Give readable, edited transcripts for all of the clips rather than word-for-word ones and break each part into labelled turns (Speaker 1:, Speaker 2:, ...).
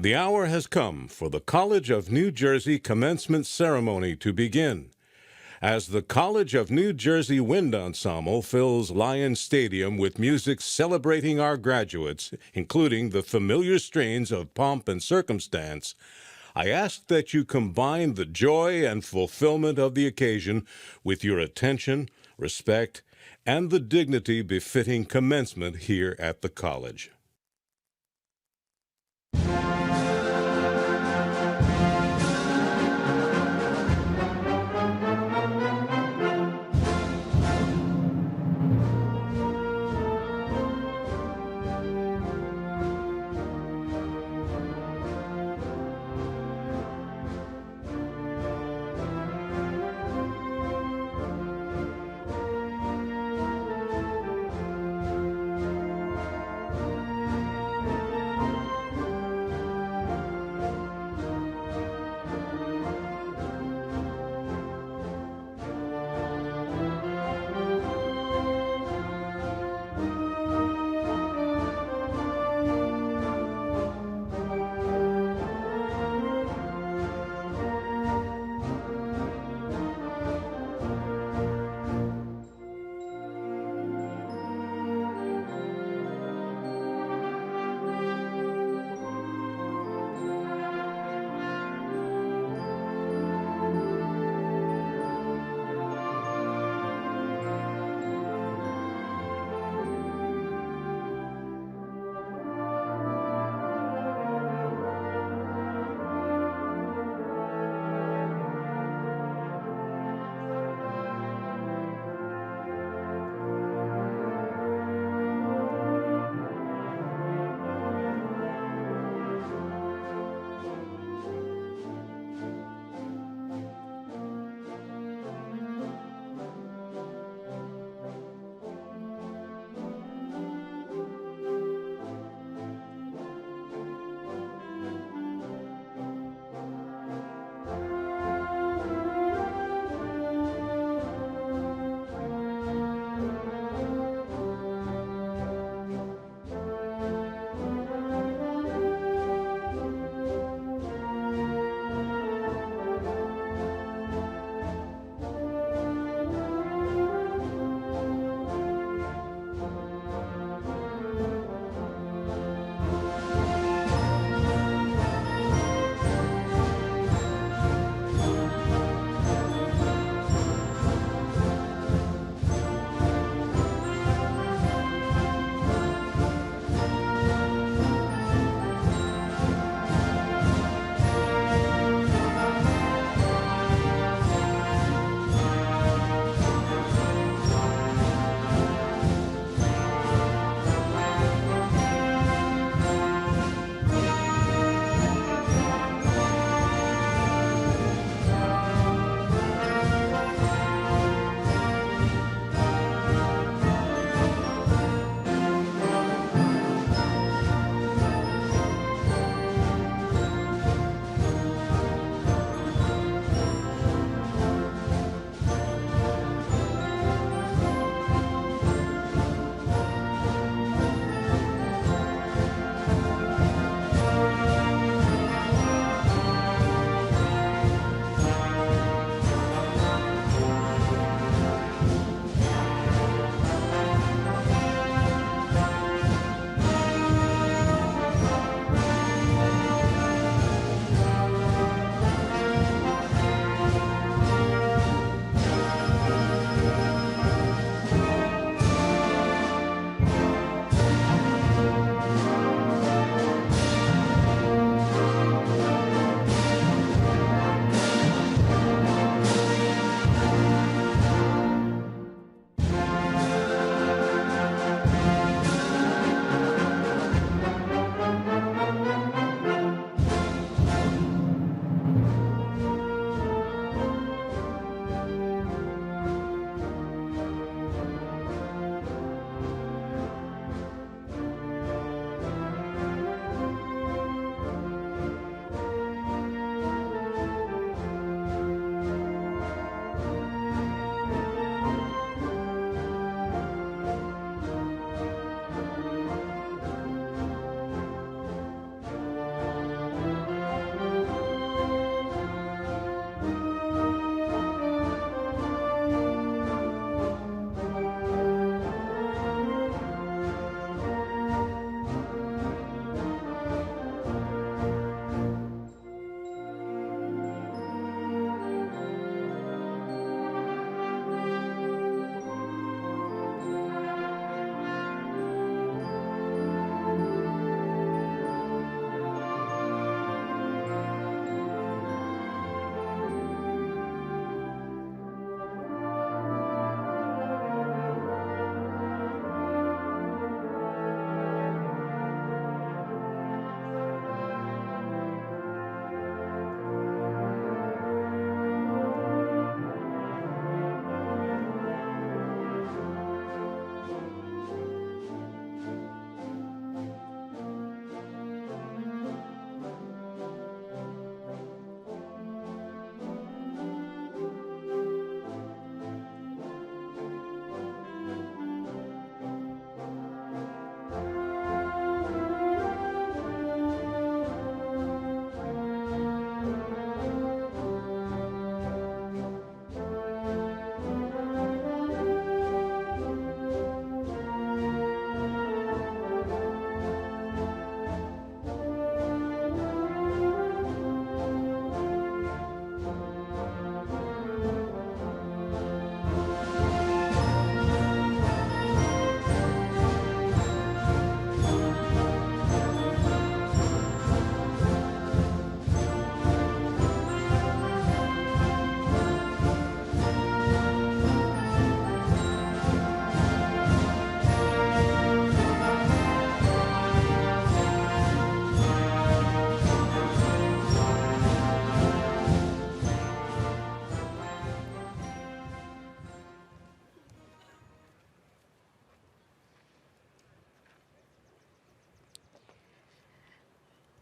Speaker 1: The hour has come for the College of New Jersey commencement ceremony to begin. As the College of New Jersey Wind Ensemble fills Lion Stadium with music celebrating our graduates, including the familiar strains of Pomp and Circumstance, I ask that you combine the joy and fulfillment of the occasion with your attention, respect, and the dignity befitting commencement here at the college.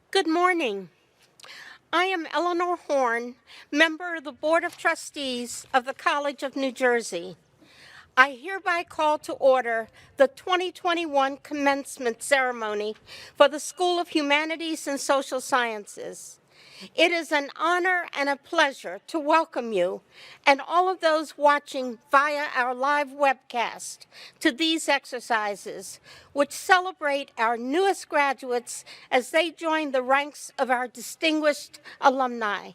Speaker 2: Good morning. I am Eleanor Horn, member of the Board of Trustees of the College of New Jersey. I hereby call to order the 2021 commencement ceremony for the School of Humanities and Social Sciences. It is an honor and a pleasure to welcome you and all of those watching via our live webcast to these exercises, which celebrate our newest graduates as they join the ranks of our distinguished alumni.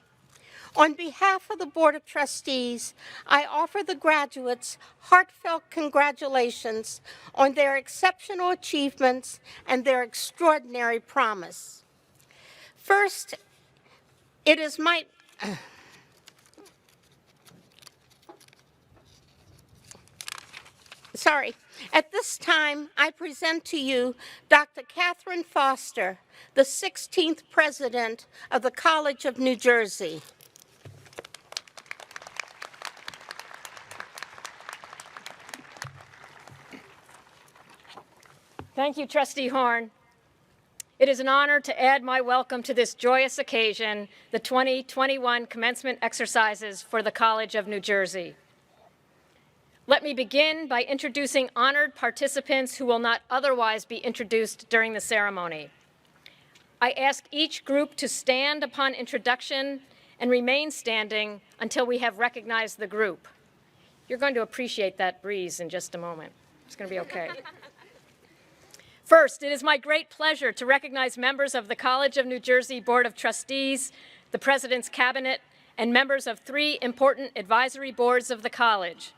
Speaker 2: On behalf of the Board of Trustees, I offer the graduates heartfelt congratulations on their exceptional achievements and their extraordinary promise. First, it is my At this time, I present to you Dr. Catherine Foster, the 16th President of the College of New Jersey.
Speaker 3: Thank you, Trustee Horn. It is an honor to add my welcome to this joyous occasion, the 2021 commencement exercises for the College of New Jersey. Let me begin by introducing honored participants who will not otherwise be introduced during the ceremony. I ask each group to stand upon introduction and remain standing until we have recognized the group. You're going to appreciate that breeze in just a moment. It's going to be okay. First, it is my great pleasure to recognize members of the College of New Jersey Board of Trustees, the President's Cabinet, and members of 3 important advisory boards of the college: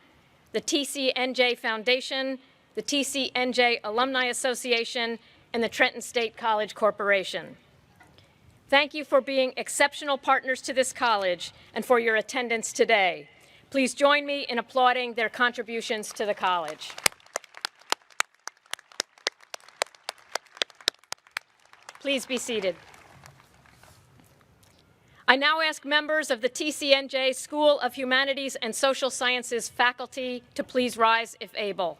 Speaker 3: the TCNJ Foundation, the TCNJ Alumni Association, and the Trenton State College Corporation. Thank you for being exceptional partners to this college and for your attendance today. Please join me in applauding their contributions to the college. Please be seated. I now ask members of the TCNJ School of Humanities and Social Sciences faculty to please rise if able.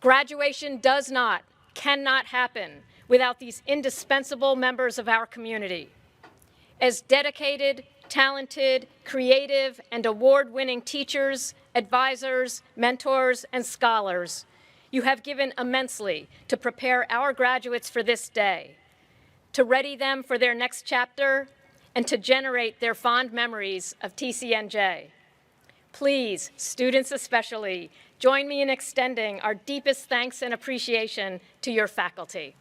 Speaker 3: Graduation does not, cannot happen without these indispensable members of our community. As dedicated, talented, creative, and award-winning teachers, advisors, mentors, and scholars, you have given immensely to prepare our graduates for this day, to ready them for their next chapter, and to generate their fond memories of TCNJ. Please, students especially, join me in extending our deepest thanks and appreciation to your faculty.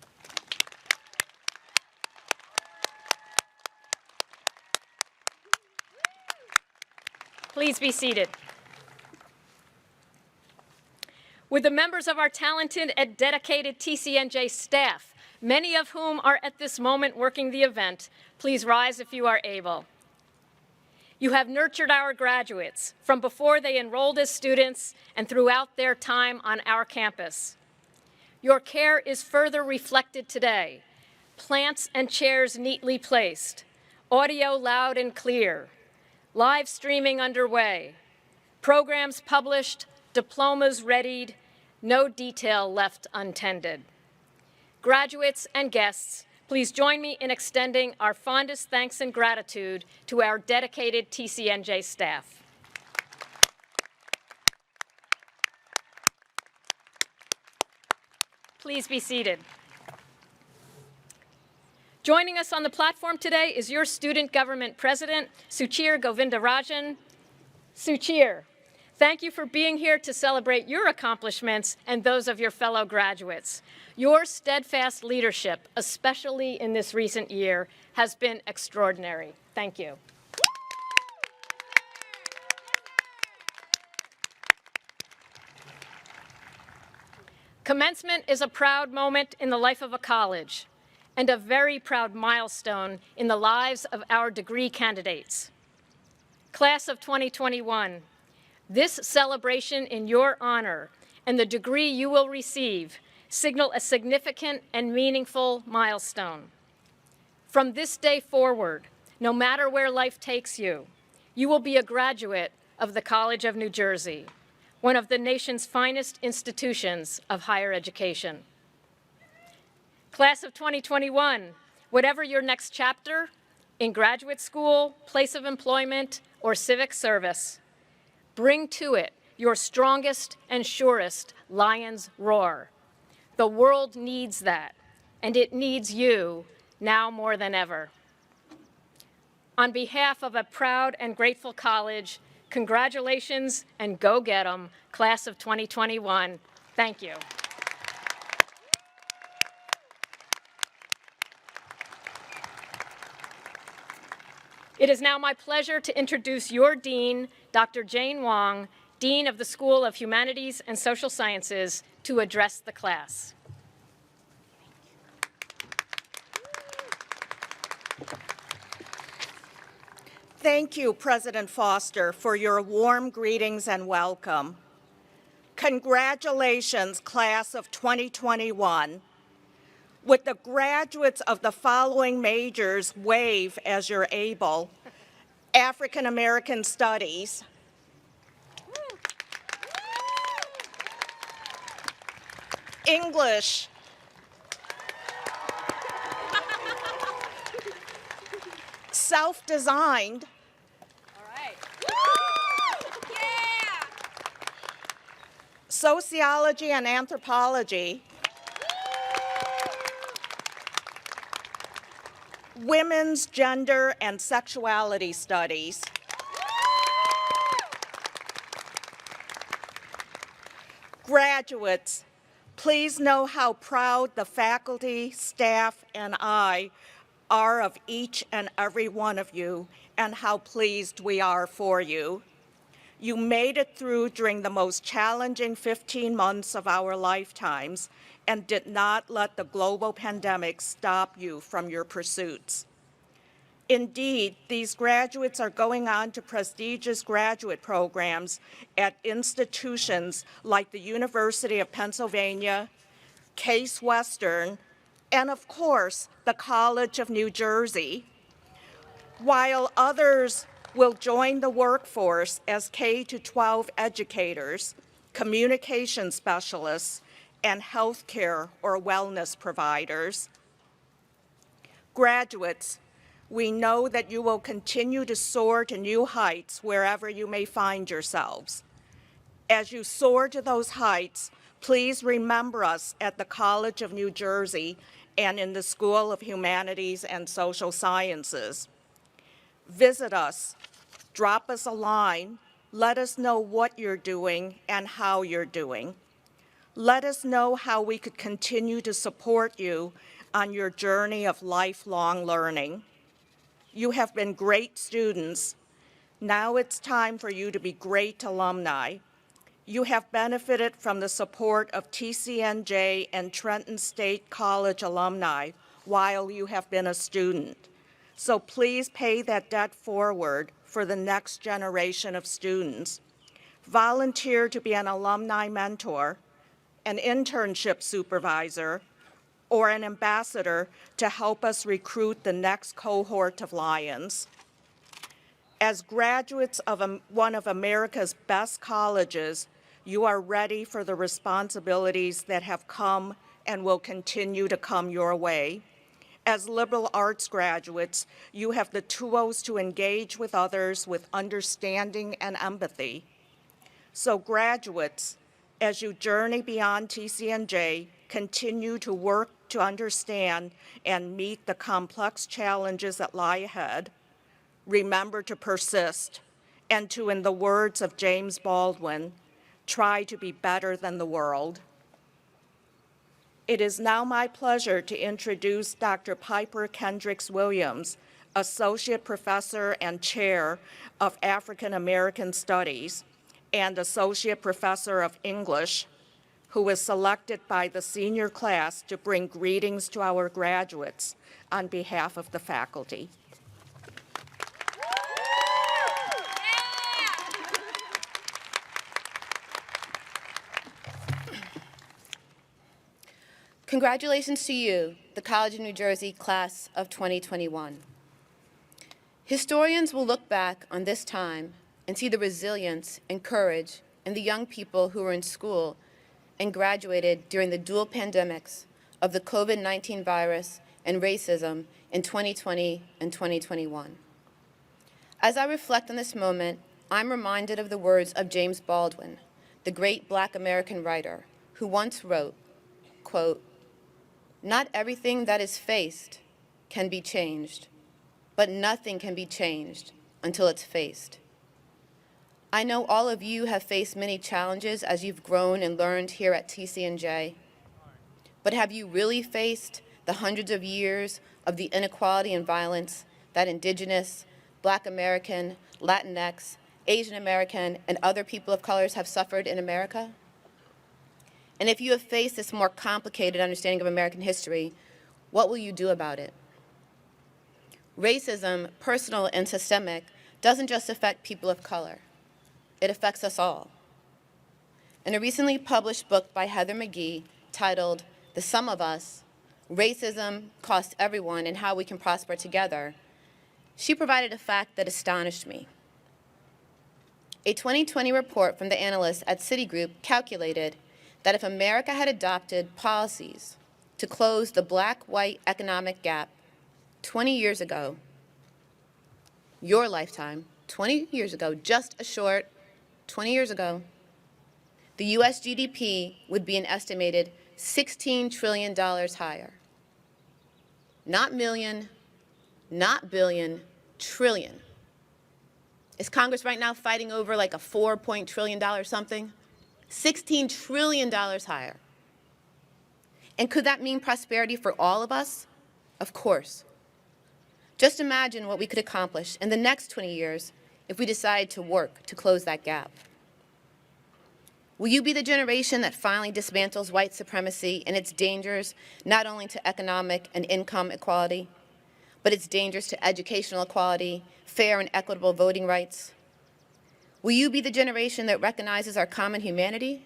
Speaker 3: Please be seated. With the members of our talented and dedicated TCNJ staff, many of whom are at this moment working the event, please rise if you are able. You have nurtured our graduates from before they enrolled as students and throughout their time on our campus. Your care is further reflected today. Plants and chairs neatly placed, audio loud and clear, live streaming underway, programs published, diplomas readied, no detail left untended. Graduates and guests, please join me in extending our fondest thanks and gratitude to our dedicated TCNJ staff. Please be seated. Joining us on the platform today is your student government president, Suchir Govindarajan. Suchir, thank you for being here to celebrate your accomplishments and those of your fellow graduates. Your steadfast leadership, especially in this recent year, has been extraordinary. Thank you. Commencement is a proud moment in the life of a college and a very proud milestone in the lives of our degree candidates. Class of 2021, this celebration in your honor and the degree you will receive signal a significant and meaningful milestone. From this day forward, no matter where life takes you, you will be a graduate of the College of New Jersey, one of the nation's finest institutions of higher education. Class of 2021, whatever your next chapter, in graduate school, place of employment, or civic service, bring to it your strongest and surest lion's roar. The world needs that, and it needs you now more than ever. On behalf of a proud and grateful college, congratulations and go get 'em, class of 2021. Thank you. It is now my pleasure to introduce your dean, Dr. Jane Wong, Dean of the School of Humanities and Social Sciences, to address the class.
Speaker 4: Thank you, President Foster, for your warm greetings and welcome. Congratulations, class of 2021. Would the graduates of the following majors wave as you're able? African American Studies, English, self-designed, sociology and anthropology, women's gender and sexuality studies, graduates, please know how proud the faculty, staff, and I are of each and every one of you, and how pleased we are for you. You made it through during the most challenging 15 months of our lifetimes and did not let the global pandemic stop you from your pursuits. Indeed, these graduates are going on to prestigious graduate programs at institutions like the University of Pennsylvania, Case Western, and of course, the College of New Jersey, while others will join the workforce as K-12 educators, communication specialists, and healthcare or wellness providers. Graduates, we know that you will continue to soar to new heights wherever you may find yourselves. As you soar to those heights, please remember us at the College of New Jersey and in the School of Humanities and Social Sciences. Visit us, drop us a line, let us know what you're doing and how you're doing. Let us know how we could continue to support you on your journey of lifelong learning. You have been great students. Now it's time for you to be great alumni. You have benefited from the support of TCNJ and Trenton State College alumni while you have been a student. So please pay that debt forward for the next generation of students. Volunteer to be an alumni mentor, an internship supervisor, or an ambassador to help us recruit the next cohort of Lions. As graduates of one of America's best colleges, you are ready for the responsibilities that have come and will continue to come your way. As liberal arts graduates, you have the tools to engage with others with understanding and empathy. So graduates, as you journey beyond TCNJ, continue to work to understand and meet the complex challenges that lie ahead. Remember to persist, and to, in the words of James Baldwin, try to be better than the world. It is now my pleasure to introduce Dr. Piper Kendricks-Williams, Associate Professor and Chair of African American Studies and Associate Professor of English, who was selected by the senior class to bring greetings to our graduates on behalf of the faculty.
Speaker 5: Congratulations to you, the College of New Jersey class of 2021. Historians will look back on this time and see the resilience and courage in the young people who were in school and graduated during the dual pandemics of the COVID-19 virus and racism in 2020 and 2021. As I reflect on this moment, I'm reminded of the words of James Baldwin, the great Black American writer, who once wrote, quote, "Not everything that is faced can be changed, but nothing can be changed until it's faced." I know all of you have faced many challenges as you've grown and learned here at TCNJ, but have you really faced the hundreds of years of the inequality and violence that Indigenous, Black American, Latinx, Asian American, and other people of colors have suffered in America? And if you have faced this more complicated understanding of American history, what will you do about it? Racism, personal and systemic, doesn't just affect people of color. It affects us all. In a recently published book by Heather McGhee titled "The Sum of Us: Racism Costs Everyone and How We Can Prosper Together," she provided a fact that astonished me. A 2020 report from the analysts at Citigroup calculated that if America had adopted policies to close the black-white economic gap 20 years ago, your lifetime, 20 years ago, just a short 20 years ago, the US GDP would be an estimated $16 trillion higher. Not million, not billion, trillion. Is Congress right now fighting over like a $4 trillion something? $16 trillion higher. And could that mean prosperity for all of us? Of course. Just imagine what we could accomplish in the next 20 years if we decide to work to close that gap. Will you be the generation that finally dismantles white supremacy and its dangers not only to economic and income equality, but its dangers to educational equality, fair and equitable voting rights? Will you be the generation that recognizes our common humanity,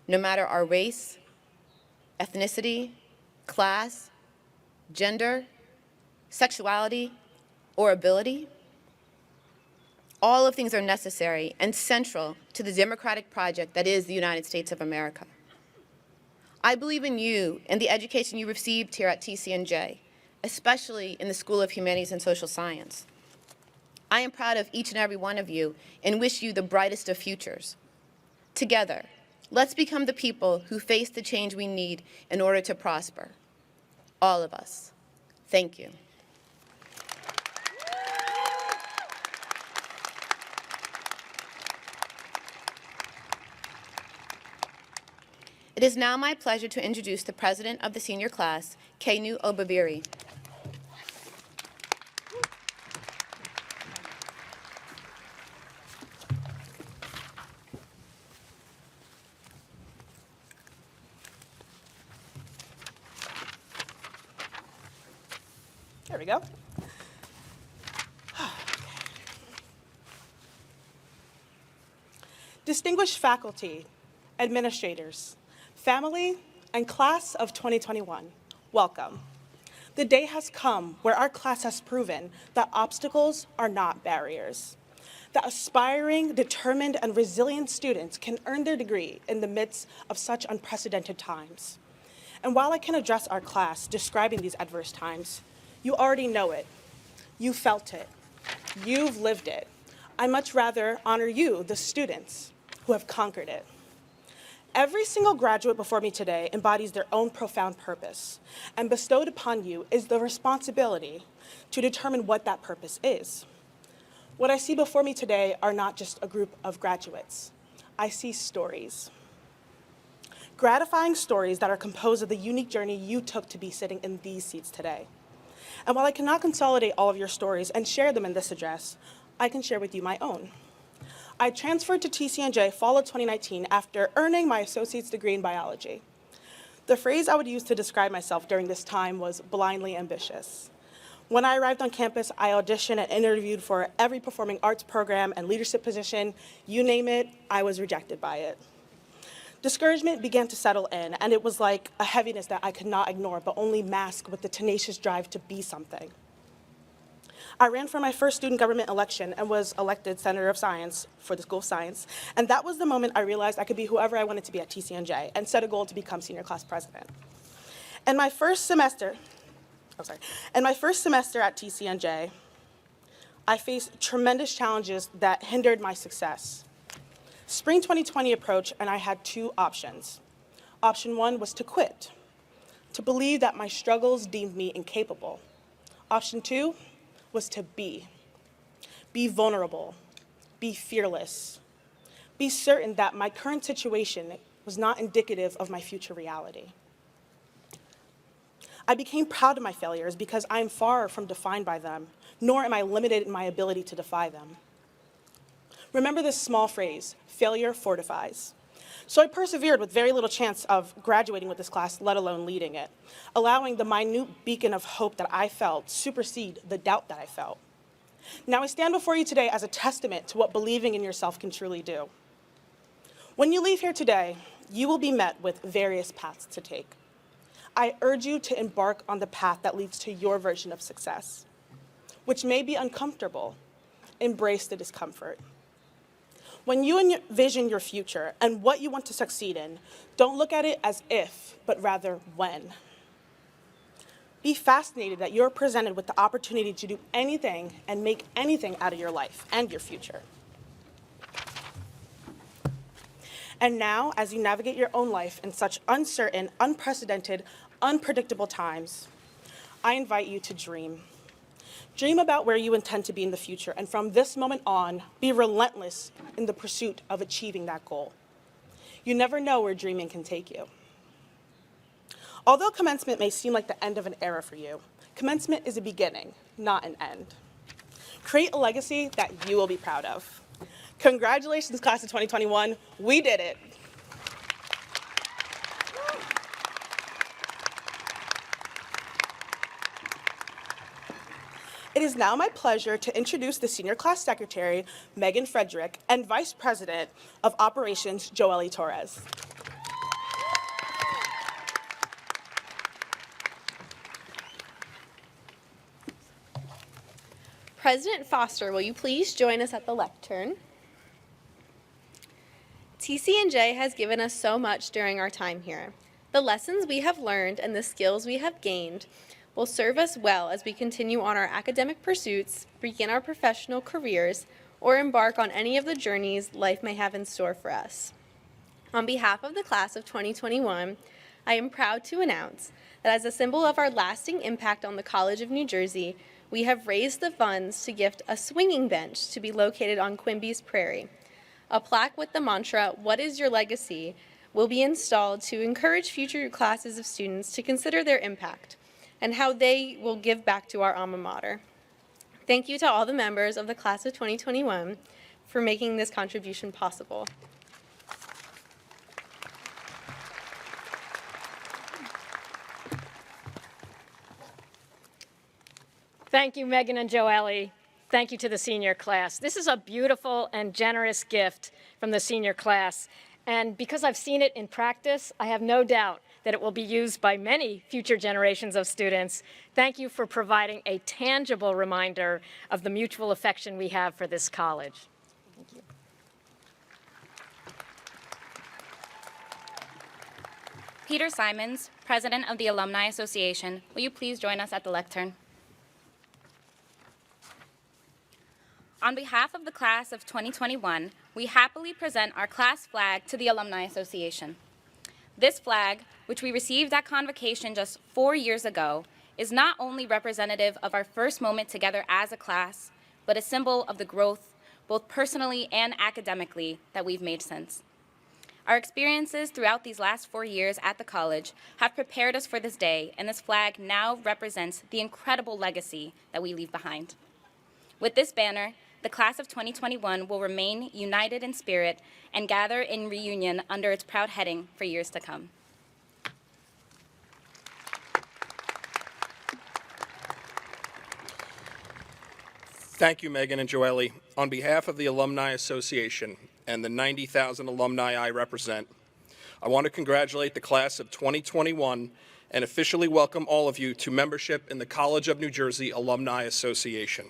Speaker 5: no matter our race, ethnicity, class, gender, sexuality, or ability? All of things are necessary and central to the democratic project that is the United States of America. I believe in you and the education you received here at TCNJ, especially in the School of Humanities and Social Science. I am proud of each and every one of you and wish you the brightest of futures. Together, let's become the people who face the change we need in order to prosper. All of us. Thank you. It is now my pleasure to introduce the president of the senior class, Kenu Obabiri.
Speaker 6: There we go. Distinguished faculty, administrators, family, and class of 2021, welcome. The day has come where our class has proven that obstacles are not barriers, that aspiring, determined, and resilient students can earn their degree in the midst of such unprecedented times. And while I can address our class describing these adverse times, you already know it. You felt it. You've lived it. I much rather honor you, the students, who have conquered it. Every single graduate before me today embodies their own profound purpose, and bestowed upon you is the responsibility to determine what that purpose is. What I see before me today are not just a group of graduates. I see stories. Gratifying stories that are composed of the unique journey you took to be sitting in these seats today. And while I cannot consolidate all of your stories and share them in this address, I can share with you my own. I transferred to TCNJ fall of 2019 after earning my associate's degree in biology. The phrase I would use to describe myself during this time was blindly ambitious. When I arrived on campus, I auditioned and interviewed for every performing arts program and leadership position. You name it, I was rejected by it. Discouragement began to settle in, and it was like a heaviness that I could not ignore, but only mask with the tenacious drive to be something. I ran for my first student government election and was elected Senator of Science for the School of Science, and that was the moment I realized I could be whoever I wanted to be at TCNJ and set a goal to become senior class president. In my first semester at TCNJ, I faced tremendous challenges that hindered my success. Spring 2020 approached, and I had two options. Option one was to quit, to believe that my struggles deemed me incapable. Option two was to be vulnerable, be fearless, be certain that my current situation was not indicative of my future reality. I became proud of my failures because I am far from defined by them, nor am I limited in my ability to defy them. Remember this small phrase, failure fortifies. So I persevered with very little chance of graduating with this class, let alone leading it, allowing the minute beacon of hope that I felt supersede the doubt that I felt. Now I stand before you today as a testament to what believing in yourself can truly do. When you leave here today, you will be met with various paths to take. I urge you to embark on the path that leads to your version of success, which may be uncomfortable. Embrace the discomfort. When you envision your future and what you want to succeed in, don't look at it as if, but rather when. Be fascinated that you're presented with the opportunity to do anything and make anything out of your life and your future. And now, as you navigate your own life in such uncertain, unprecedented, unpredictable times, I invite you to dream. Dream about where you intend to be in the future, and from this moment on, be relentless in the pursuit of achieving that goal. You never know where dreaming can take you. Although commencement may seem like the end of an era for you, commencement is a beginning, not an end. Create a legacy that you will be proud of. Congratulations, class of 2021. We did it. It is now my pleasure to introduce the Senior Class Secretary, Megan Frederick, and Vice President of Operations, Joelle Torres.
Speaker 7: President Foster, will you please join us at the lectern? TCNJ has given us so much during our time here. The lessons we have learned and the skills we have gained will serve us well as we continue on our academic pursuits, begin our professional careers, or embark on any of the journeys life may have in store for us. On behalf of the class of 2021, I am proud to announce that as a symbol of our lasting impact on the College of New Jersey, we have raised the funds to gift a swinging bench to be located on Quimby's Prairie. A plaque with the mantra, "What is your legacy?" will be installed to encourage future classes of students to consider their impact and how they will give back to our alma mater. Thank you to all the members of the class of 2021 for making this contribution possible.
Speaker 3: Thank you, Megan and Joelle. Thank you to the senior class. This is a beautiful and generous gift from the senior class. And because I've seen it in practice, I have no doubt that it will be used by many future generations of students. Thank you for providing a tangible reminder of the mutual affection we have for this college. Thank you.
Speaker 8: Peter Simons, President of the Alumni Association, will you please join us at the lectern? On behalf of the class of 2021, we happily present our class flag to the Alumni Association. This flag, which we received at convocation just 4 years ago, is not only representative of our first moment together as a class, but a symbol of the growth, both personally and academically, that we've made since. Our experiences throughout these last 4 years at the college have prepared us for this day, and this flag now represents the incredible legacy that we leave behind. With this banner, the class of 2021 will remain united in spirit and gather in reunion under its proud heading for years to come.
Speaker 9: Thank you, Megan and Joelle. On behalf of the Alumni Association and the 90,000 alumni I represent, I want to congratulate the class of 2021 and officially welcome all of you to membership in the College of New Jersey Alumni Association.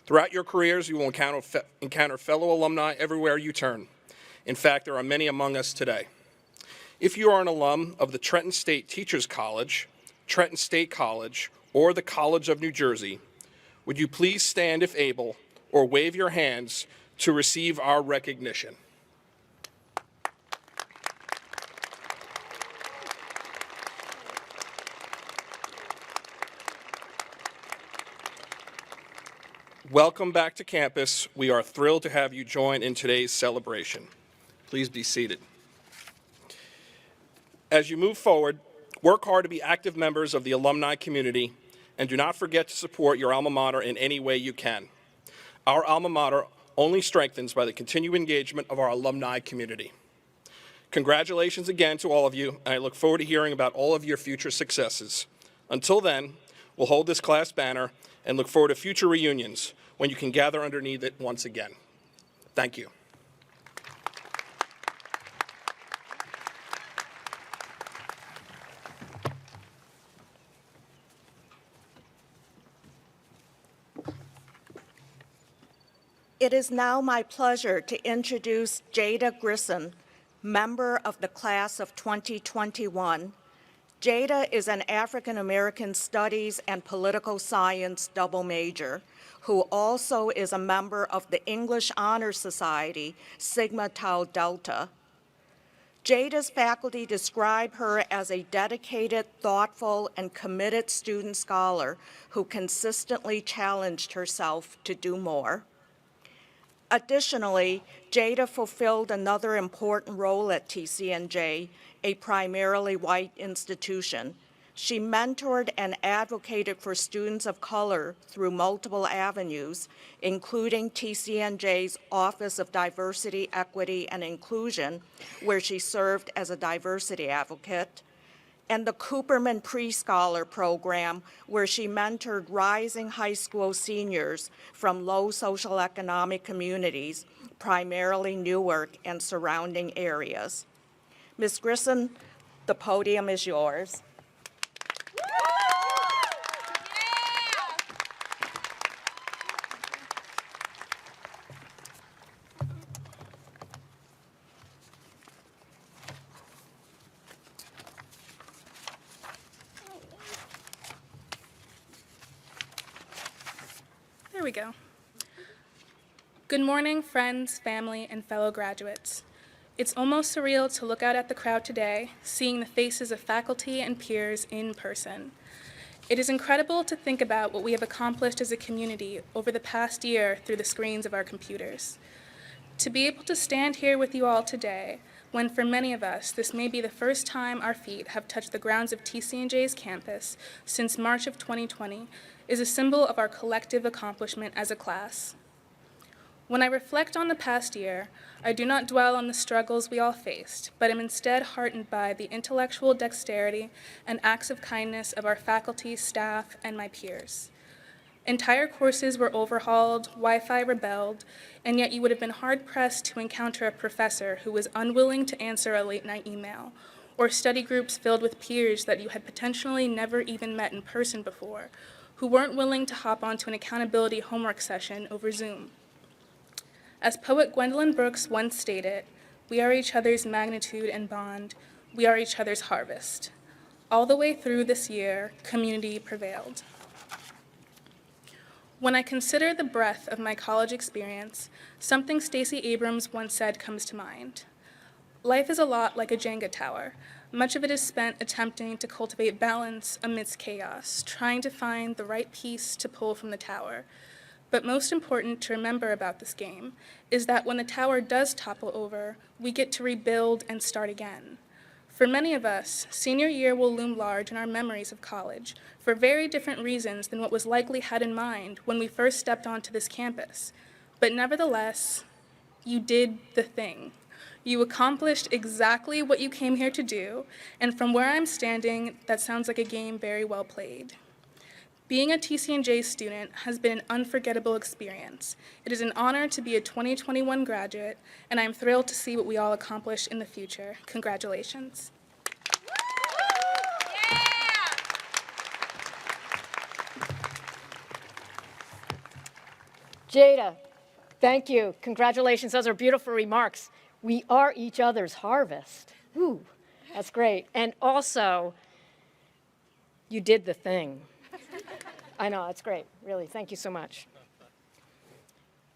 Speaker 9: Throughout your careers, you will encounter fellow alumni everywhere you turn. In fact, there are many among us today. If you are an alum of the Trenton State Teachers College, Trenton State College, or the College of New Jersey, would you please stand if able or wave your hands to receive our recognition? Welcome back to campus. We are thrilled to have you join in today's celebration. Please be seated. As you move forward, work hard to be active members of the alumni community, and do not forget to support your alma mater in any way you can. Our alma mater only strengthens by the continued engagement of our alumni community. Congratulations again to all of you, and I look forward to hearing about all of your future successes. Until then, we'll hold this class banner and look forward to future reunions when you can gather underneath it once again. Thank you.
Speaker 4: It is now my pleasure to introduce Jada Grissom, member of the class of 2021. Jada is an African American Studies and Political Science double major, who also is a member of the English Honor Society, Sigma Tau Delta. Jada's faculty describe her as a dedicated, thoughtful, and committed student scholar who consistently challenged herself to do more. Additionally, Jada fulfilled another important role at TCNJ, a primarily white institution. She mentored and advocated for students of color through multiple avenues, including TCNJ's Office of Diversity, Equity, and Inclusion, where she served as a diversity advocate, and the Cooperman Pre-Scholar Program, where she mentored rising high school seniors from low socioeconomic communities, primarily Newark and surrounding areas. Ms. Grissom, the podium is yours.
Speaker 10: There we go. Good morning, friends, family, and fellow graduates. It's almost surreal to look out at the crowd today, seeing the faces of faculty and peers in person. It is incredible to think about what we have accomplished as a community over the past year through the screens of our computers. To be able to stand here with you all today, when for many of us this may be the first time our feet have touched the grounds of TCNJ's campus since March of 2020, is a symbol of our collective accomplishment as a class. When I reflect on the past year, I do not dwell on the struggles we all faced, but am instead heartened by the intellectual dexterity and acts of kindness of our faculty, staff, and my peers. Entire courses were overhauled, Wi-Fi rebelled, and yet you would have been hard-pressed to encounter a professor who was unwilling to answer a late-night email, or study groups filled with peers that you had potentially never even met in person before, who weren't willing to hop onto an accountability homework session over Zoom. As poet Gwendolyn Brooks once stated, "We are each other's magnitude and bond. We are each other's harvest." All the way through this year, community prevailed. When I consider the breadth of my college experience, something Stacey Abrams once said comes to mind. Life is a lot like a Jenga tower. Much of it is spent attempting to cultivate balance amidst chaos, trying to find the right piece to pull from the tower. But most important to remember about this game is that when the tower does topple over, we get to rebuild and start again. For many of us, senior year will loom large in our memories of college for very different reasons than what was likely had in mind when we first stepped onto this campus. But nevertheless, you did the thing. You accomplished exactly what you came here to do, and from where I'm standing, that sounds like a game very well played. Being a TCNJ student has been an unforgettable experience. It is an honor to be a 2021 graduate, and I'm thrilled to see what we all accomplish in the future. Congratulations.
Speaker 3: Jada, thank you. Congratulations. Those are beautiful remarks. We are each other's harvest. Ooh. That's great. And also, you did the thing. I know, that's great, really. Thank you so much.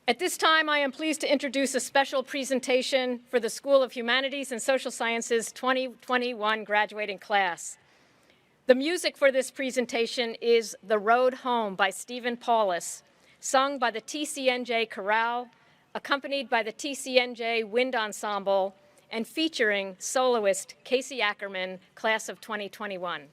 Speaker 3: At this time, I am pleased to introduce a special presentation for the School of Humanities and Social Sciences 2021 graduating class. The music for this presentation is The Road Home by Stephen Paulus, sung by the TCNJ Chorale, accompanied by the TCNJ Wind Ensemble, and featuring soloist Casey Ackerman, class of 2021.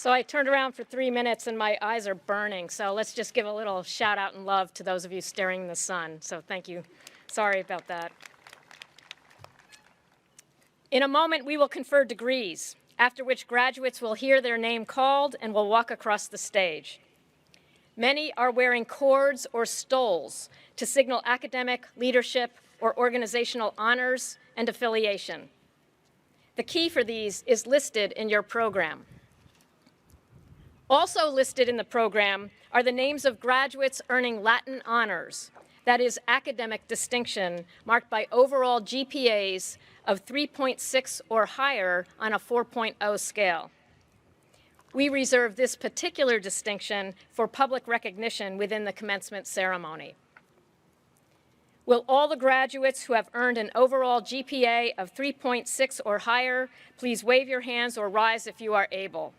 Speaker 3: So I turned around for 3 minutes and my eyes are burning. So let's just give a little shout out and love to those of you staring in the sun. So thank you. Sorry about that. In a moment, we will confer degrees, after which graduates will hear their name called and will walk across the stage. Many are wearing cords or stoles to signal academic, leadership, or organizational honors and affiliation. The key for these is listed in your program. Also listed in the program are the names of graduates earning Latin honors, that is academic distinction marked by overall GPAs of 3.6 or higher on a 4.0 scale. We reserve this particular distinction for public recognition within the commencement ceremony. Will all the graduates who have earned an overall GPA of 3.6 or higher please wave your hands or rise if you are able.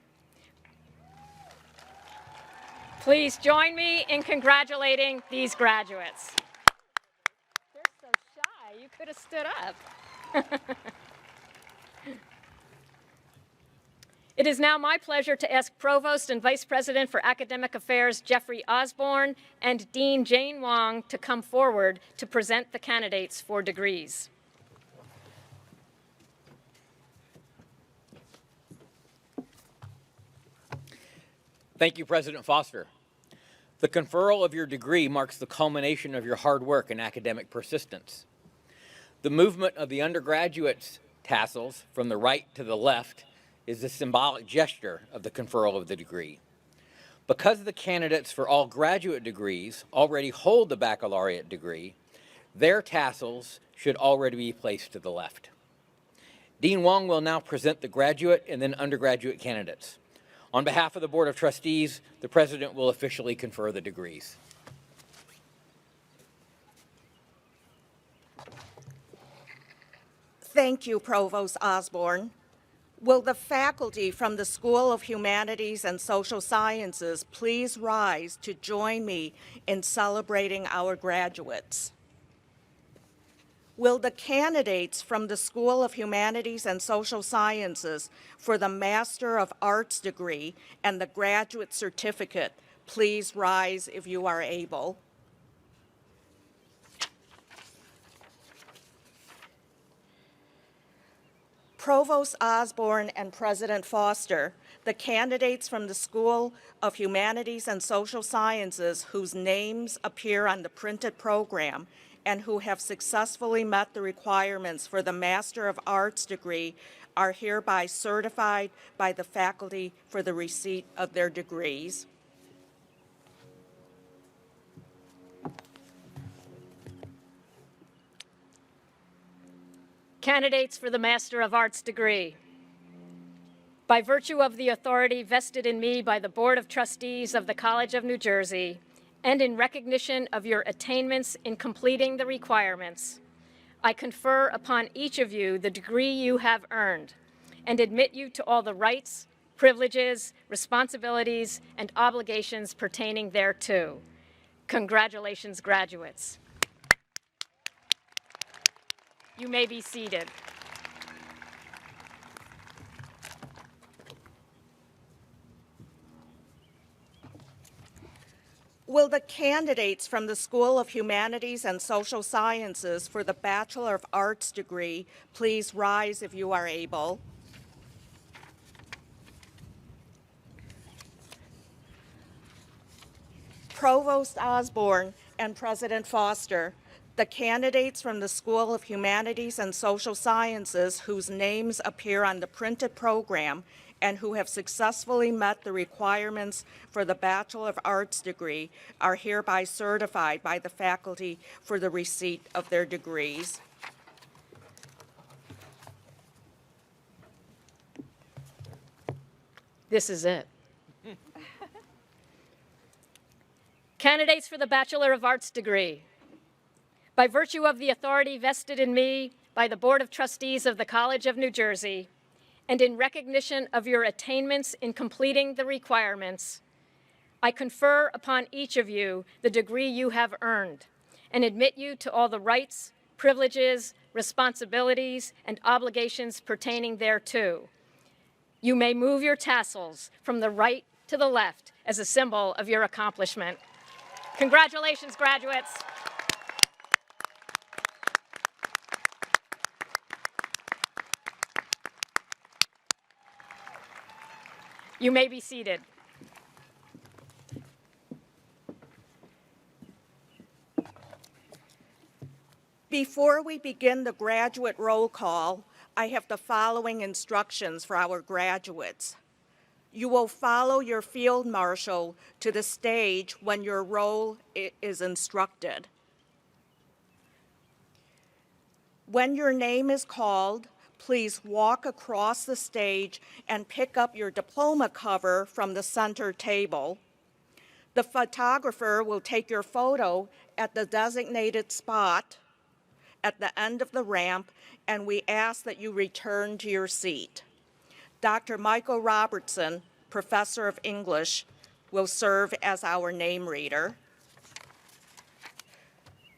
Speaker 3: Please join me in congratulating these graduates. They're so shy, you could have stood up. It is now my pleasure to ask Provost and Vice President for Academic Affairs Jeffrey Osborne and Dean Jane Wong to come forward to present the candidates for degrees.
Speaker 11: Thank you, President Foster. The conferral of your degree marks the culmination of your hard work and academic persistence. The movement of the undergraduate's tassels from the right to the left is a symbolic gesture of the conferral of the degree. Because the candidates for all graduate degrees already hold the baccalaureate degree, their tassels should already be placed to the left. Dean Wong will now present the graduate and then undergraduate candidates. On behalf of the Board of Trustees, the President will officially confer the degrees.
Speaker 4: Thank you, Provost Osborne. Will the faculty from the School of Humanities and Social Sciences please rise to join me in celebrating our graduates? Will the candidates from the School of Humanities and Social Sciences for the Master of Arts degree and the graduate certificate please rise if you are able? Provost Osborne and President Foster, the candidates from the School of Humanities and Social Sciences whose names appear on the printed program and who have successfully met the requirements for the Master of Arts degree are hereby certified by the faculty for the receipt of their degrees.
Speaker 3: Candidates for the Master of Arts degree. By virtue of the authority vested in me by the Board of Trustees of the College of New Jersey, and in recognition of your attainments in completing the requirements, I confer upon each of you the degree you have earned and admit you to all the rights, privileges, responsibilities, and obligations pertaining thereto. Congratulations, graduates. You may be seated.
Speaker 4: Will the candidates from the School of Humanities and Social Sciences for the Bachelor of Arts degree please rise if you are able? Provost Osborne and President Foster, the candidates from the School of Humanities and Social Sciences whose names appear on the printed program and who have successfully met the requirements for the Bachelor of Arts degree are hereby certified by the faculty for the receipt of their degrees.
Speaker 3: This is it. Candidates for the Bachelor of Arts degree. By virtue of the authority vested in me by the Board of Trustees of the College of New Jersey, and in recognition of your attainments in completing the requirements, I confer upon each of you the degree you have earned and admit you to all the rights, privileges, responsibilities, and obligations pertaining thereto. You may move your tassels from the right to the left as a symbol of your accomplishment. Congratulations, graduates. You may be seated.
Speaker 4: Before we begin the graduate roll call, I have the following instructions for our graduates. You will follow your field marshal to the stage when your roll is instructed. When your name is called, please walk across the stage and pick up your diploma cover from the center table. The photographer will take your photo at the designated spot at the end of the ramp, and we ask that you return to your seat. Dr. Michael Robertson, Professor of English, will serve as our name reader.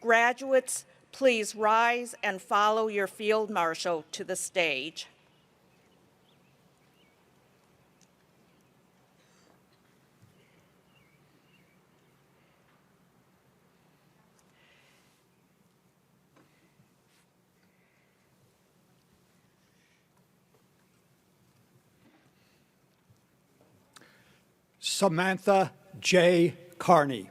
Speaker 4: Graduates, please rise and follow your field marshal to the stage.
Speaker 12: Samantha J. Carney.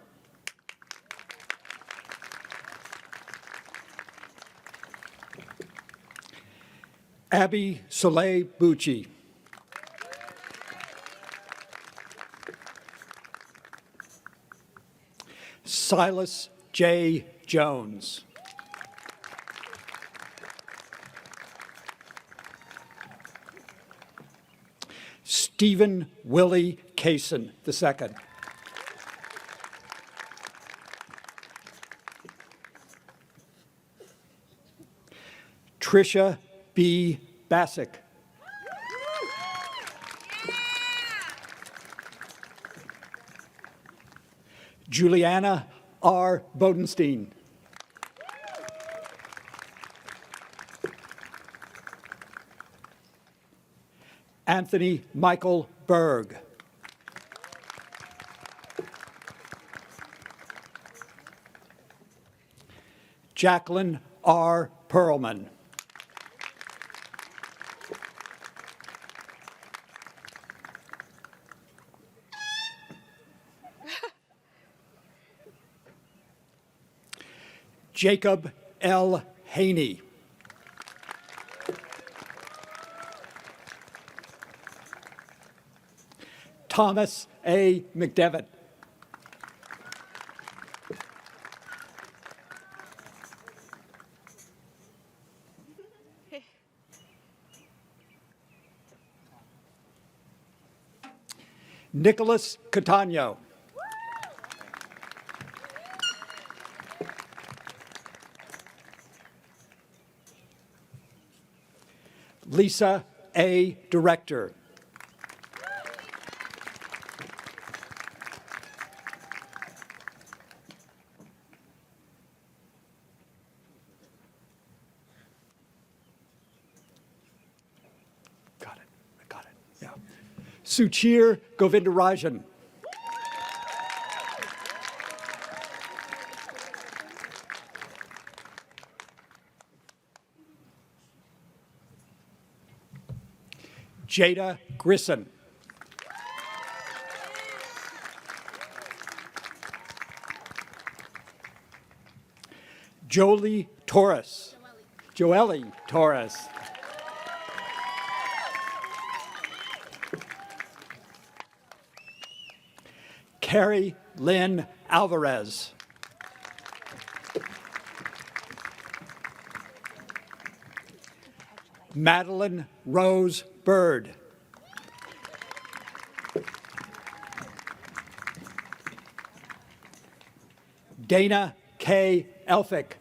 Speaker 12: Abby Soleil Bucci. Silas J. Jones. Stephen Willie Kaysen II. Tricia B. Bassick. Juliana R. Bodenstein. Anthony Michael Berg. Jacqueline R. Perlman. Jacob L. Haney. Thomas A. McDevitt. Nicholas Catano. Lisa A. Director. Got it, yeah. Suchir Govindarajan. Jada Grisson. Jolie Torres. Joelle Torres. Carrie Lynn Alvarez. Madeline Rose Bird. Dana K. Elphick.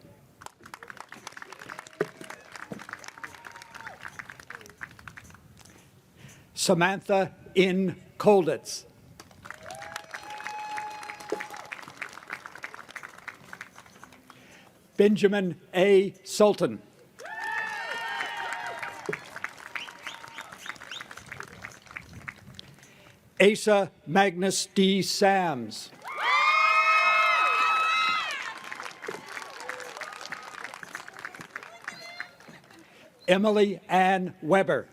Speaker 12: Samantha N. Colditz. Benjamin A. Sultan. Asa Magnus D. Sams. Emily Ann Weber.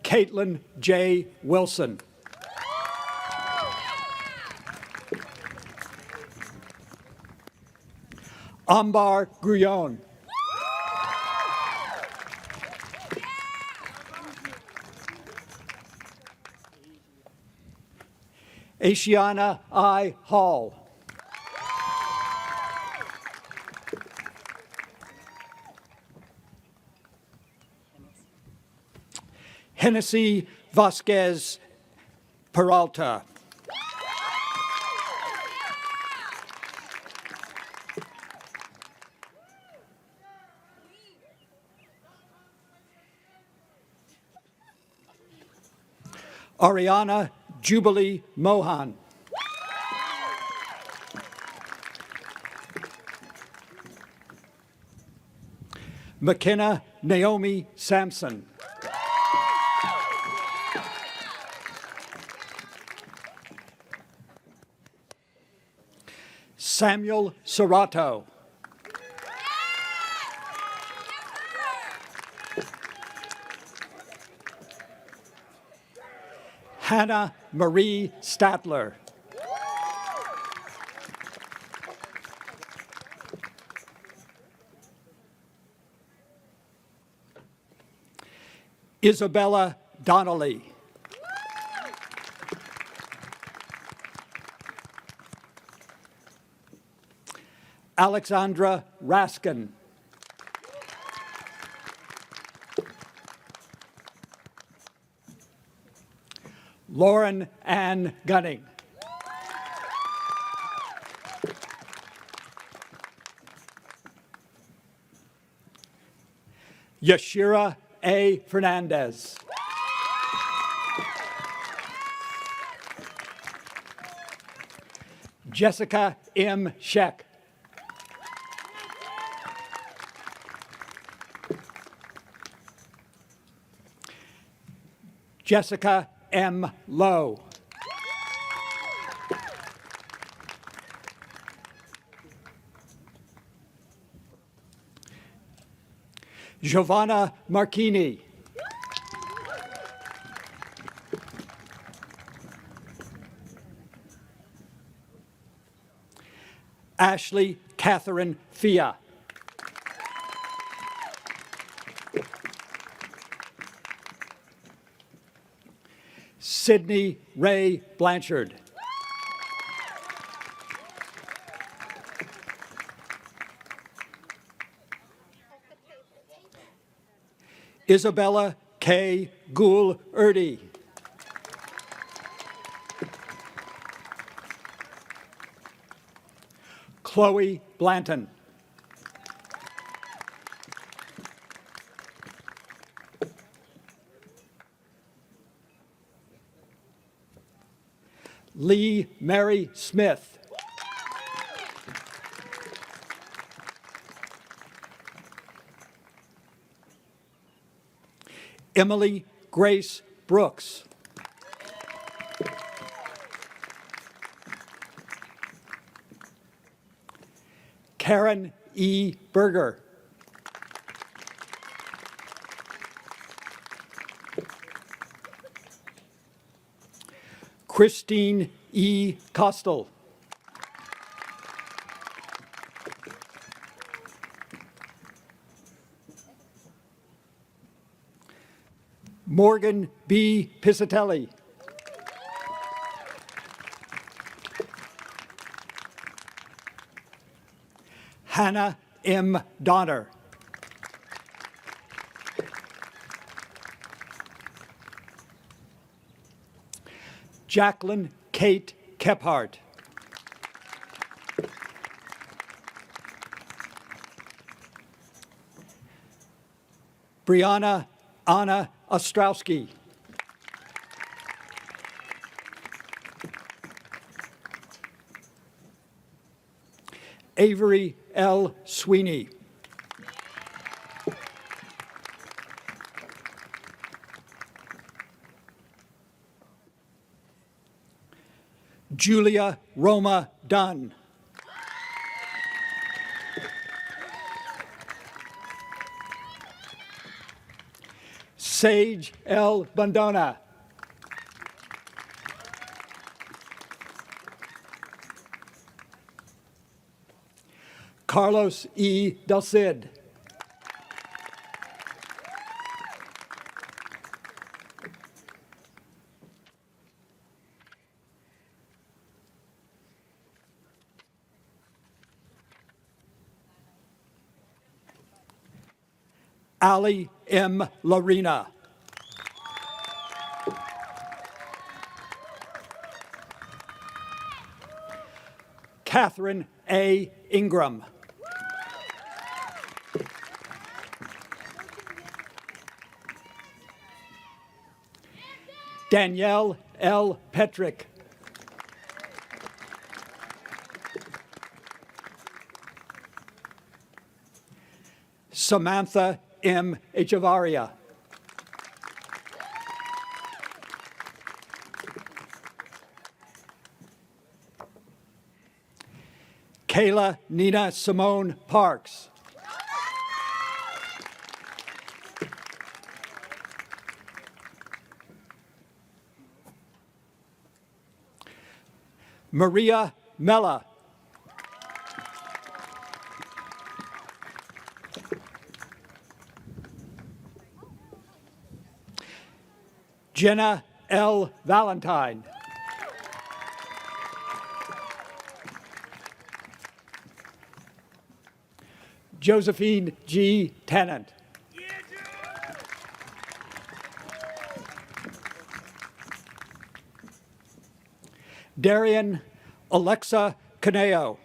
Speaker 12: Caitlin J. Wilson. Ambar Guyon. Asiana I. Hall. Hennessy Vasquez Peralta. Ariana Jubilee Mohan. McKenna Naomi Sampson. Samuel Serrato. Hannah Marie Statler. Isabella Donnelly. Alexandra Raskin. Lauren Ann Gunning. Yashira A. Fernandez. Jessica M. Scheck. Jessica M. Lowe. Giovanna Marchini. Ashley Catherine Fia. Sydney Ray Blanchard. Isabella K. Gould Erdy. Chloe Blanton. Lee Mary Smith. Emily Grace Brooks. Karen E. Berger. Christine E. Costel. Morgan B. Piscatelli. Hannah M. Donner. Jacqueline Kate Kephart. Brianna Anna Ostrowski. Avery L. Sweeney. Julia Roma Dunn. Sage L. Bondona. Carlos E. Del Cid. Ali M. Larina. Catherine A. Ingram. Danielle L. Petrick. Samantha M. Echevarria. Kayla Nina Simone Parks. Maria Mella. Jenna L. Valentine. Josephine G. Tennant. Darian Alexa Caneo.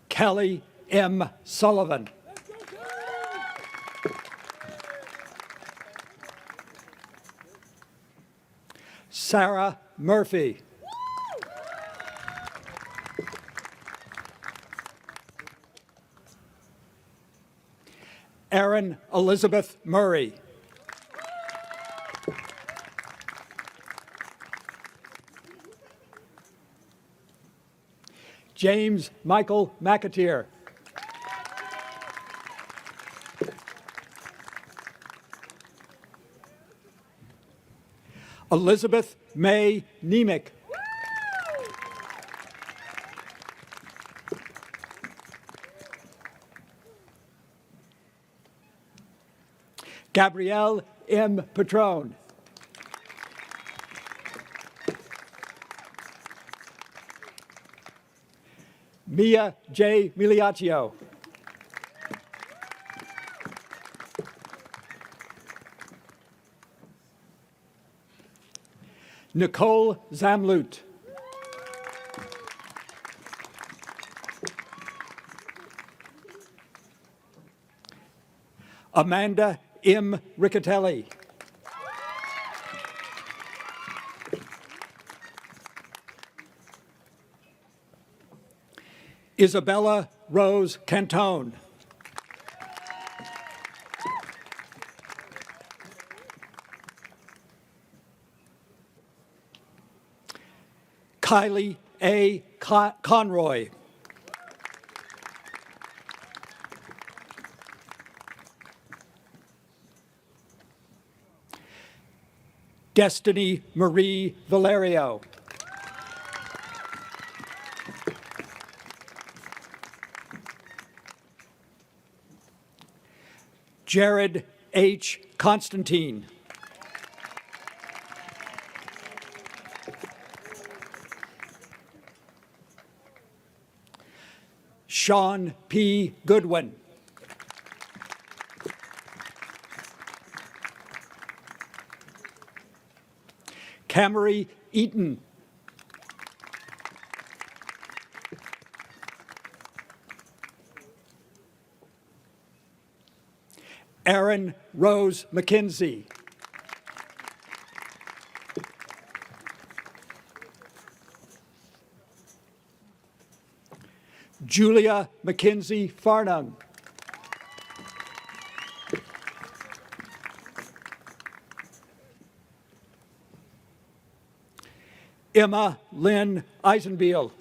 Speaker 12: Kelly M. Sullivan. Sarah Murphy. Erin Elizabeth Murray. James Michael McAteer. Elizabeth May Nemick. Gabrielle M. Patron. Mia J. Miliaccio. Nicole Zamlut. Amanda M. Riccatelli. Isabella Rose Cantone. Kylie A. Conroy. Destiny Marie Valerio. Jared H. Constantine. Sean P. Goodwin. Camry Eaton. Erin Rose McKenzie. Julia McKenzie Farnham. Emma Lynn Eisenbiel.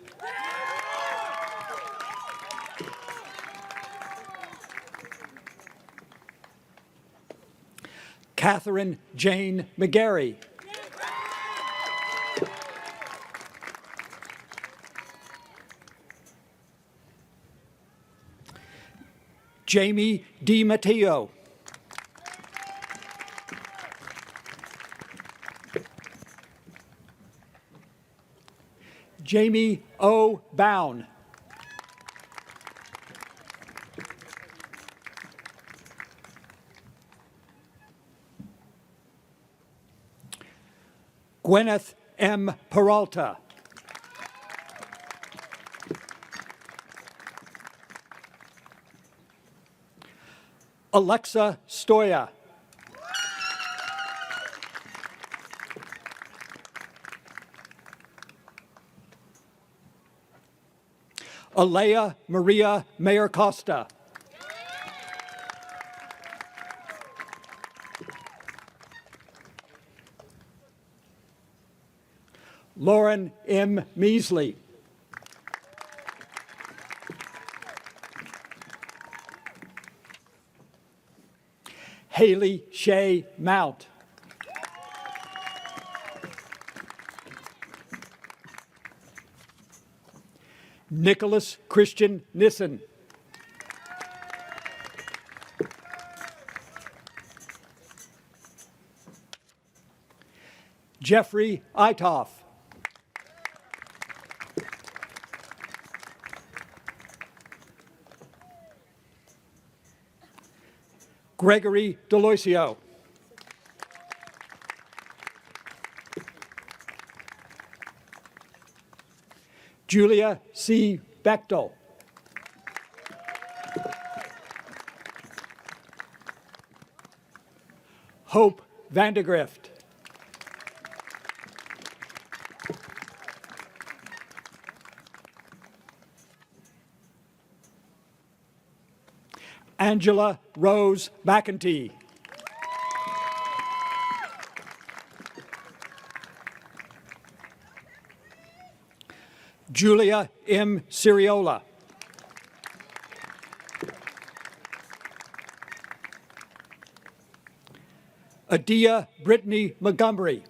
Speaker 12: Catherine Jane McGarry. Jamie D. Matteo. Jamie O. Bown. Gwyneth M. Peralta. Alexa Stoya. Alea Maria Mayor Costa. Lauren M. Measley. Haley Shea Mount. Nicholas Christian Nissen. Jeffrey Itoff. Gregory Deloisio. Julia C. Bechtel. Hope Vandegrift. Angela Rose McEntee. Julia M. Ciriola. Adia Brittany Montgomery.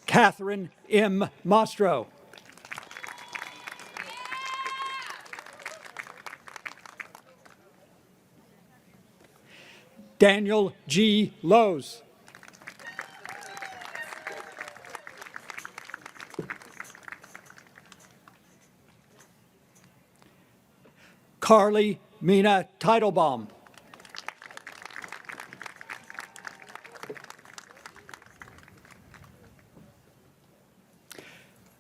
Speaker 12: Catherine M. Mastro. Daniel G. Lowe's. Carly Mina Teitelbaum.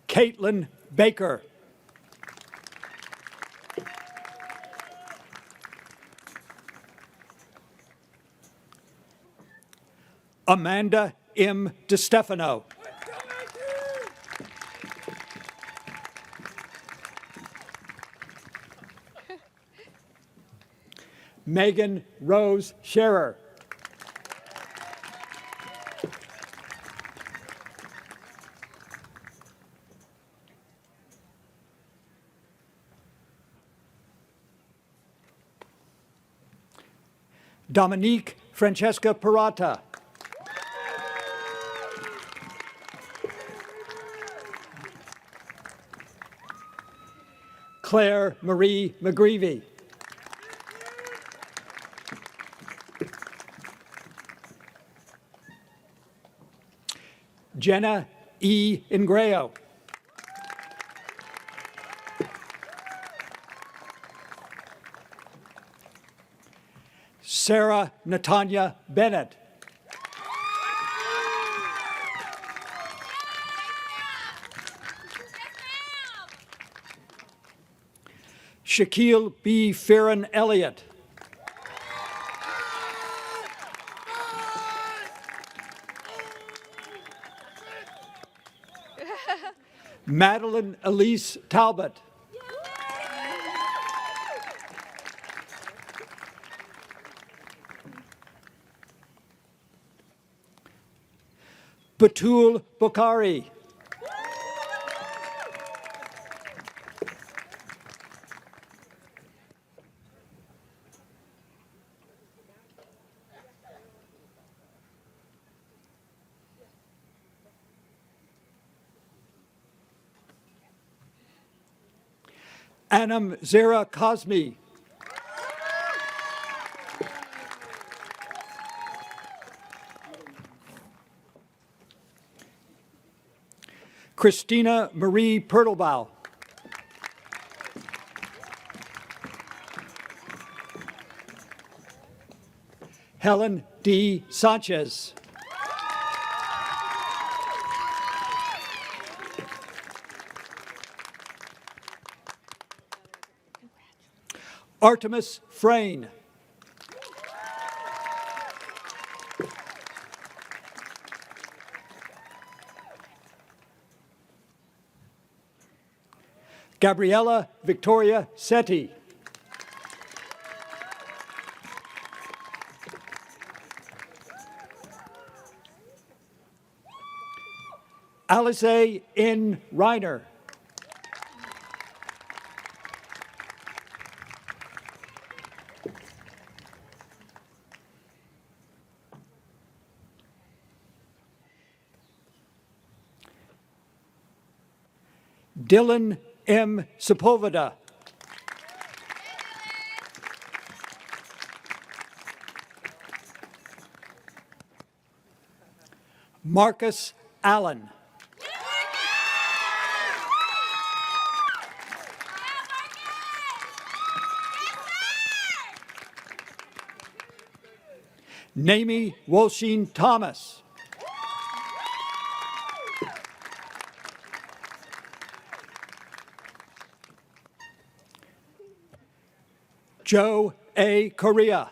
Speaker 12: Caitlin Baker. Amanda M. DeStefano. Megan Rose Scherer. Dominique Francesca Parata. Claire Marie McGreevy. Jenna E. Ingrao. Sarah Natanya Bennett. Shaquille B. Farron Elliott. Madeline Elise Talbot. Batul Bukhari. Anam Zera Cosme. Christina Marie Pertlbaugh. Helen D. Sanchez. Artemis Frayne. Gabriella Victoria Setti. Alice N. Reiner. Dylan M. Sepulveda. Marcus Allen. Namie Wolsheen Thomas. Joe A. Correa.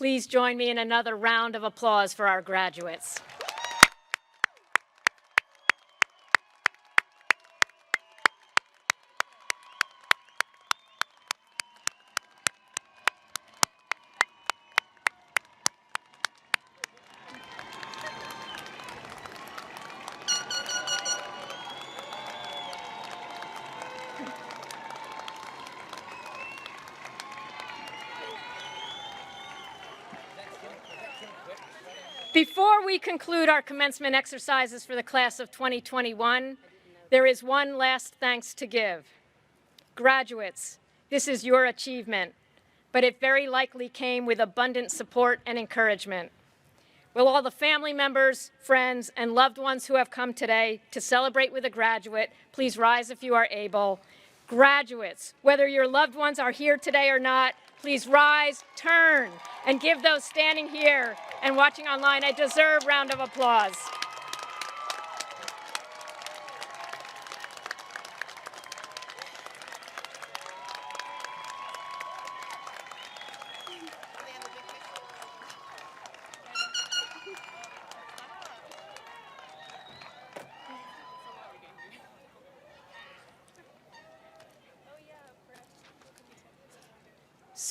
Speaker 3: Please join me in another round of applause for our graduates. Before we conclude our commencement exercises for the class of 2021, there is one last thanks to give. Graduates, this is your achievement, but it very likely came with abundant support and encouragement. Will all the family members, friends, and loved ones who have come today to celebrate with a graduate please rise if you are able. Graduates, whether your loved ones are here today or not, please rise, turn, and give those standing here and watching online a deserved round of applause.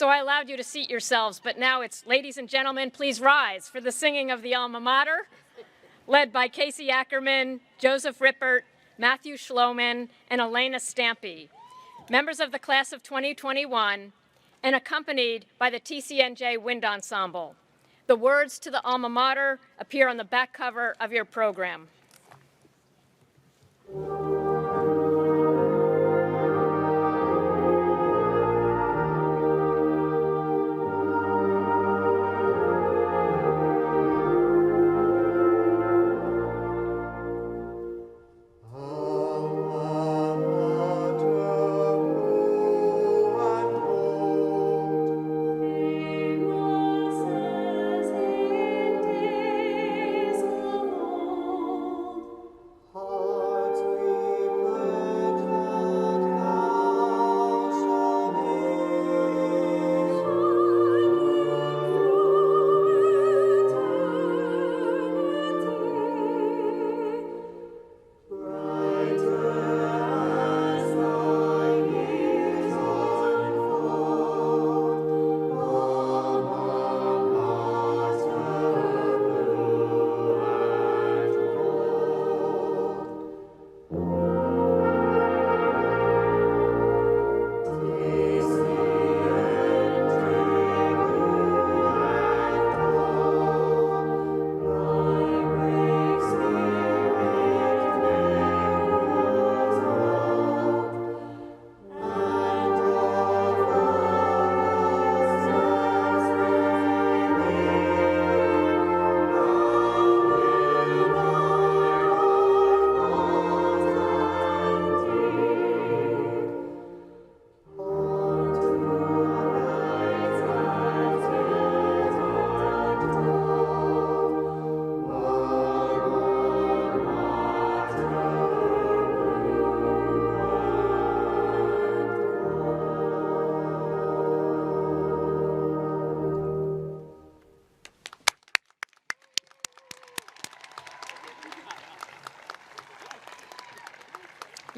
Speaker 3: So I allowed you to seat yourselves, but now it's, ladies and gentlemen, please rise for the singing of the alma mater, led by Casey Ackerman, Joseph Rippert, Matthew Schloman, and Elena Stampy, members of the class of 2021, and accompanied by the TCNJ Wind Ensemble. The words to the alma mater appear on the back cover of your program.
Speaker 13: Alma mater, and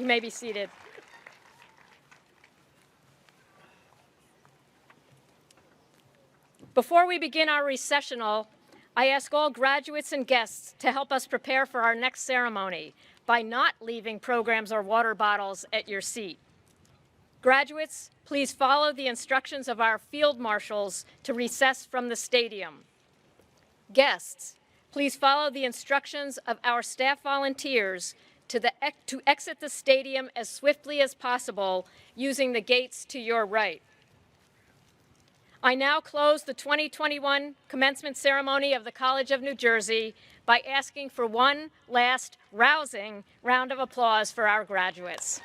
Speaker 3: You may be seated. Before we begin our recessional, I ask all graduates and guests to help us prepare for our next ceremony by not leaving programs or water bottles at your seat. Graduates, please follow the instructions of our field marshals to recess from the stadium. Guests, please follow the instructions of our staff volunteers to exit the stadium as swiftly as possible using the gates to your right. I now close the 2021 commencement ceremony of the College of New Jersey by asking for one last rousing round of applause for our graduates.